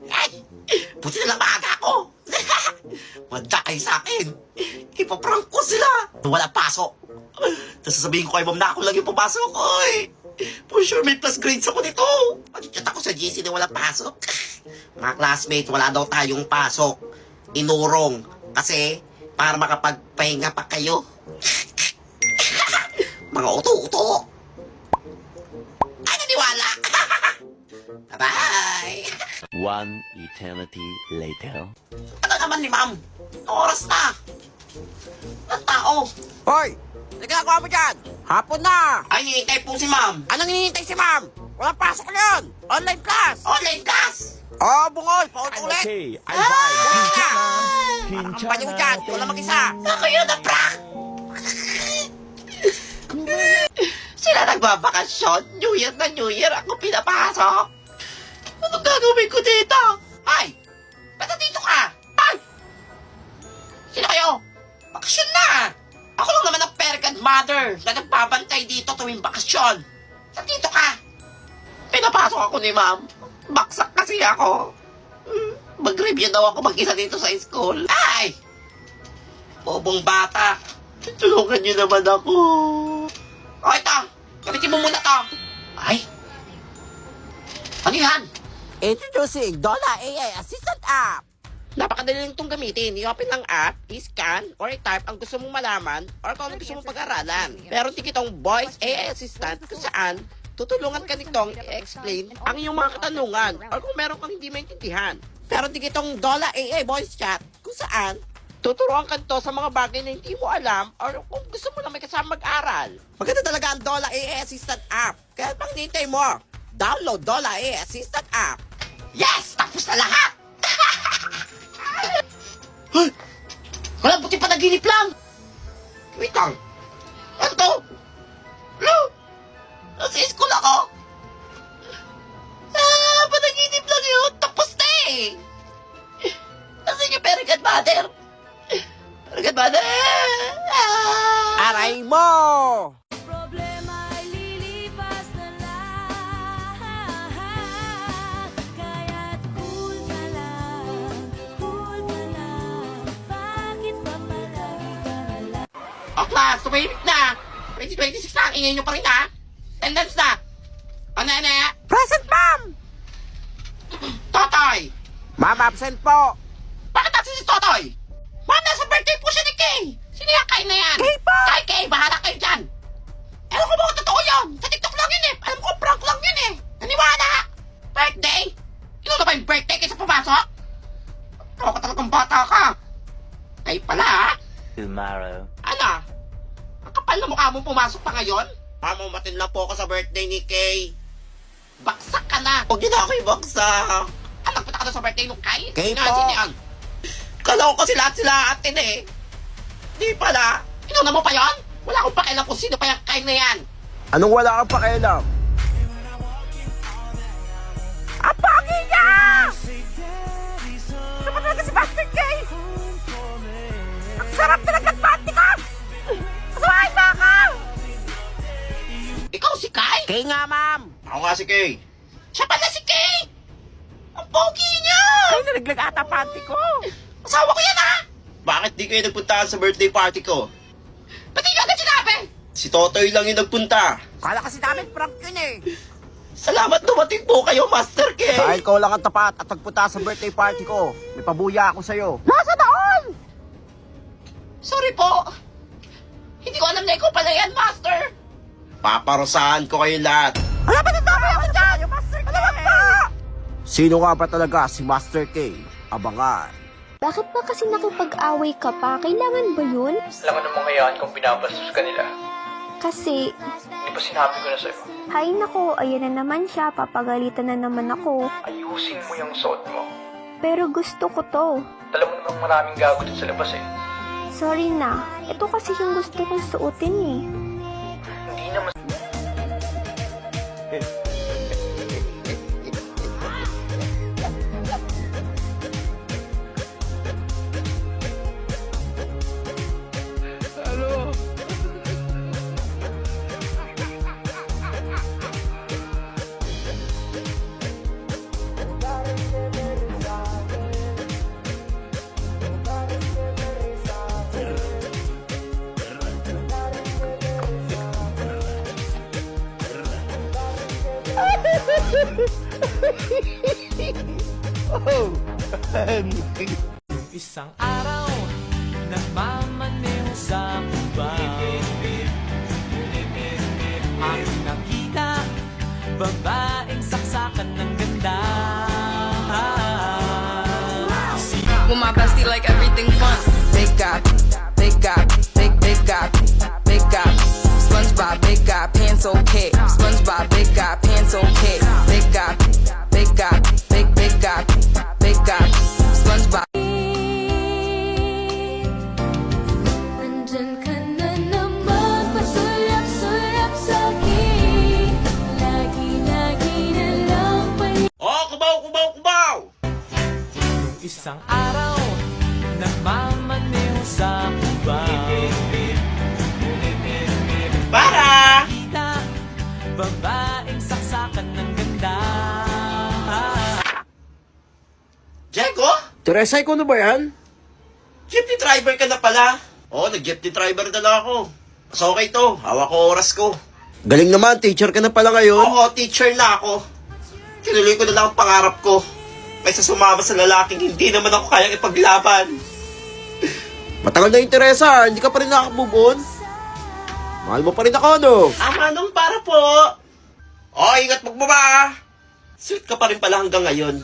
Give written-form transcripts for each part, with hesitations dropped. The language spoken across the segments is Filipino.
Ay! Buti na lang maaga ako! Manda kayo sa akin! Ipaprank ko sila! Wala pasok! Tapos sasabihin ko kay ma'am na ako lang yung pumasok. Oy! For sure may plus grades ako nito! Pag-chat ako sa GC na wala pasok. Mga classmates, wala daw tayong pasok. Inurong. Kasi, para makapagpahinga pa kayo. Mga uto-uto! Ay, naniwala! Bye! One eternity later. Ano naman ni ma'am? Oras na! Ang tao! Hoy! Nagagawa mo dyan? Hapon na! Ay, hihintay po si ma'am! Anong hinihintay si ma'am? Walang pasok yun! Online class! Online class! Oh, bungol! Paulit-ulit! Okay, I buy. Kampanya mo dyan! Ikaw lang mag-isa! Ako yun na prank! Sila nagbabakasyon. New Year na New Year. Ako pinapasok. Ano gagawin ko dito? Ay! Ba't nandito ka? Ay! Sino kayo? Bakasyon na! Ako lang naman ang fairy godmother na nagbabantay dito tuwing bakasyon. Nandito ka? Pinapasok ako ni ma'am. Baksak kasi ako. Mag-review daw ako mag-isa dito sa school. Ay! Bobong bata. Tulungan niyo naman ako. O ito, gamitin mo muna to. Ay! Ano yan? Introducing Dola AI Assistant App! Napakadali lang itong gamitin. I-open ang app, i-scan, or i-type ang gusto mong malaman or kung ano gusto mong pag-aralan. Meron din itong Voice AI Assistant kung saan tutulungan ka nitong i-explain ang iyong mga katanungan or kung meron kang hindi maintindihan. Meron din itong Dola AI Voice Chat kung saan tuturuan ka nito sa mga bagay na hindi mo alam or kung gusto mo lang may kasama mag-aral. Maganda talaga ang Dola AI Assistant app. Kaya pang hinihintay mo, download Dola AI Assistant app. Yes! Tapos na lahat! Huh? Wala, buti pa naginip lang. Wait lang. Ano to? Hello? Nasa school ako? Panaginip lang yun. Tapos na eh. Nasaan yung fairy godmother? Fairy godmother! Aray mo! Problema ay lilipas na lang. Kaya't cool ka lang. Bakit ba palagi ka na lang? O class, tumahimik na. 2026 na, ang ingay nyo pa rin ha. Attendance na. Ano na? Present, ma'am! Totoy! Ma'am, absent po! Bakit natin si Totoy? Ma'am, nasa birthday po siya ni Kay. Sino yung Kay na yan? Kay po! Kay, Kay, bahala kayo dyan. Ewan ko ba kung totoo yun? Sa TikTok lang yun eh. Alam ko, prank lang yun eh. Naniwala? Birthday? Ino na ba yung birthday kaysa pumasok? Ako ka talagang bata ka. Kay pala ha? Tomorrow. Ano? Ang kapal na mukha mong pumasok pa ngayon? Mamumatin lang po ako sa birthday ni Kay. Baksak ka na. Huwag niyo na ako ibaksak. Alam ko na ka na sa birthday nung Kay. Kay Sino po. yan? Kala ko kasi lahat sila atin eh. Di pala. Inuna mo pa yon? Wala akong pakialam kung sino pa yung Kay na yan. Anong wala kang pakialam? Ang pagi niya! Ano talaga si Master K? Ang sarap talaga ng panty ko! Kasamahin ba ka? Ikaw si Kay? Kay nga, ma'am! Ako nga si Kay. Siya pala si Kay! Ang pogi niya! Ay, nalaglag ata panty ko! Asawa ko yan ha! Bakit di kayo nagpunta sa birthday party ko? Ba't hindi agad sinabi? Si Totoy lang yung nagpunta. Kala kasi namin prank yun eh! Salamat dumating po kayo, Master K. Dahil ikaw lang ang tapat at nagpunta sa birthday party ko, may pabuya ako sa'yo. Nasa doon! Sorry po. Hindi ko alam na ikaw pala yan, Master. Paparusahan ko kayo lahat. Wala ba nang dami ako dyan? Yung Master K! Alam ba? Sino nga ba talaga si Master K? Abangan. Bakit ba kasi nakipag-away ka pa? Kailangan ba yun? Alam mo namang hayaan kung binabastos ka nila. Kasi, Di ba sinabi ko na sa'yo? hay nako, ayan na naman siya, papagalitan na naman ako. Ayusin mo yung suot mo. Pero gusto ko to. Alam mo namang maraming gago dun sa labas eh. Sorry na, ito kasi yung gusto kong suotin eh. Hindi naman... Isang araw, nagmamaneho sa kuba. Ang nakita, babaeng saksakan ng ganda. With my bestie, like everything fun. Big guy, big guy, big guy, big guy. SpongeBob, big guy, pants okay. SpongeBob, big guy, pants okay. Big guy, big guy, big guy, big guy. SpongeBob. Nandyan ka na naman, pasulyap-sulyap sa'kin. Lagi-lagi na lang Oh, kubaw! Isang araw, nagmamaneho sa kuba. Para! Nakita, babaeng saksakan ng ganda. Diego? Teresa, ikaw na ba yan? Jeepney driver ka na pala. Oo, nag-jeepney driver na lang ako. Mas okay to. Hawak ko oras ko. Galing naman, teacher ka na pala ngayon. Oo, teacher na ako. Tinuloy ko na lang ang pangarap ko. Kaysa sumama sa lalaking hindi naman ako kayang ipaglaban. Matagal na yung Teresa, hindi ka pa rin nakaka-move on. Mahal mo pa rin ako, no? Tama nung para po. Oh, ingat magbaba. Sweet ka pa rin pala hanggang ngayon.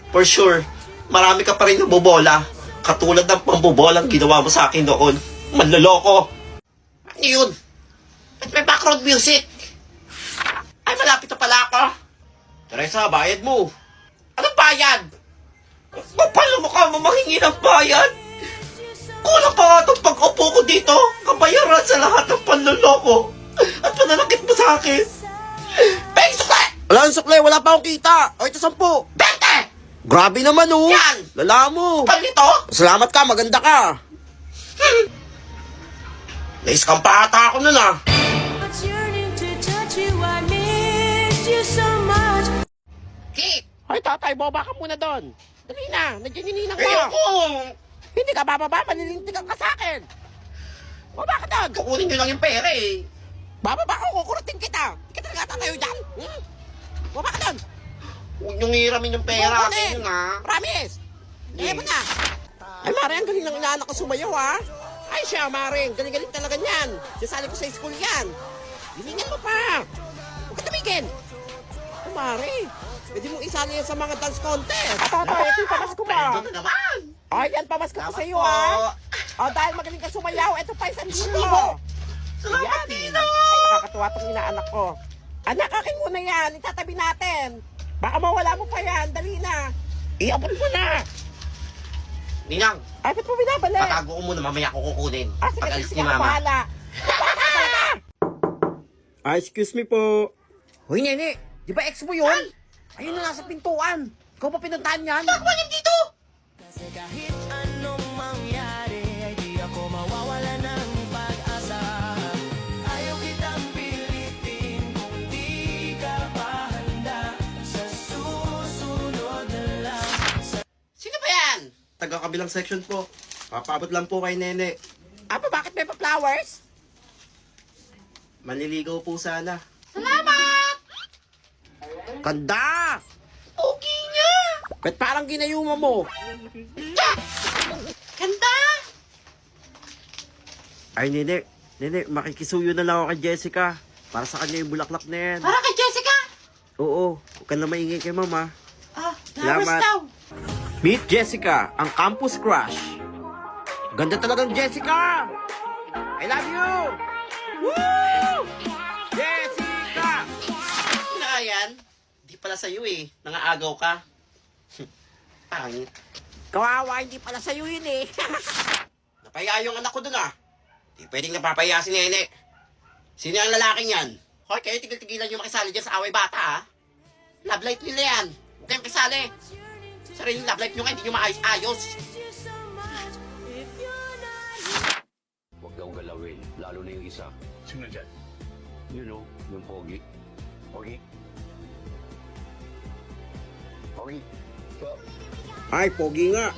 For sure, marami ka pa rin nabobola. Katulad ng pambobolang ginawa mo sa akin noon. Manloloko. Ano yun? Ba't may background music? Ay, malapit na pala ako. Teresa, bayad mo. Anong bayad? Kapal mo ka mo manghingi ng bayad. Kulang pa nga itong pag-upo ko dito. Kabayaran sa lahat ng panloloko. At pananakit mo sa akin. Peng sukle! Wala ang sukle, wala pa akong kita. O, ito 10. 20! Grabe naman, oh. Yan! Lala mo. Kapal nito? Salamat ka, maganda ka. Naiskam pa ata ako nun ah. What's yearning to touch you, I miss you so much. Kit! Hoy, tatay, boba ka muna doon. Dali na, nandiyan yung ninang Ayoko! Hindi ka bababa, manilintigan ka sa akin. Baba ka doon. Kukunin nyo lang yung pera eh. Bababa ka, kukurutin kita. Hindi ka talaga tatayo dyan. Baba ka doon. Huwag nyo ngiramin yung pera. Kukunin. Kayo nga. Promise. Kaya mo na. Ay, Mare, ang galing ng inaanak ko sumayaw, ha? Ay, siya, Mare, galing-galing talaga niyan. Sasali ko sa school yan. Hilingan mo pa. Huwag ka tumigil. Ay, Mare, pwede mong isali yan sa mga dance contest. Tatay, ito yung pamas ko ba? Ito na naman. Ay, yan, pamas ko Salamat sa iyo, po. ha? O, dahil magaling ka sumayaw, ito pa isang libo. Salamat, Tino. Ay, nakakatuwa itong inaanak ko. Anak, akin muna yan. Itatabi natin. Baka mawala mo pa yan. Dali na. Iabot mo na. Ninang, Ay, ba't mo binabalik? patago ko muna. Mamaya ko kukunin. Ah, sige, Pag-alis sige, ni ako Mama. bahala. Excuse me po. Hoy, Nene. Di ba ex mo yun? Ayun na nasa pintuan. Ikaw pa pinuntahan yan? Ako yan dito. Kasi kahit anong mangyari, ay di ako mawawala ng pag-asa. Ayaw kitang pilitin kung di ka pa handa. Sa susunod na lang. Sino ba yan? Taga-kabilang section po. Papabot lang po kay Nene. Apa, bakit may pa-flowers? Manliligaw po sana. Salamat! Ganda! Okay niya. Ba't parang ginayuma mo? Ganda. Ay, Nene. Nene, makikisuyo na lang ako kay Jessica. Para sa kanya yung bulaklak na yan. Para kay Jessica. Oo, huwag ka na maingay kay Mama. Ah, flowers Salamat. daw. Meet Jessica, ang campus crush. Ganda talagang Jessica! I love you! Woo! Jessica! Na yan. Di pala sa'yo eh. Nangaagaw ka. Pangit. Kawawa, hindi pala sa'yo yun eh. Napaya yung anak ko dun ah. Di pwedeng napapaya si Nene. Sino ang lalaking yan? Hoy, kayo tigil-tigilan yung makisali dyan sa away bata ah. Love life nila yan. Huwag kayong kisali. Sariling love life nyo nga, hindi nyo maayos-ayos. Huwag daw galawin, lalo na yung isa. Sino dyan? You know, yung pogi. Pogi? Pogi? Ay, pogi nga.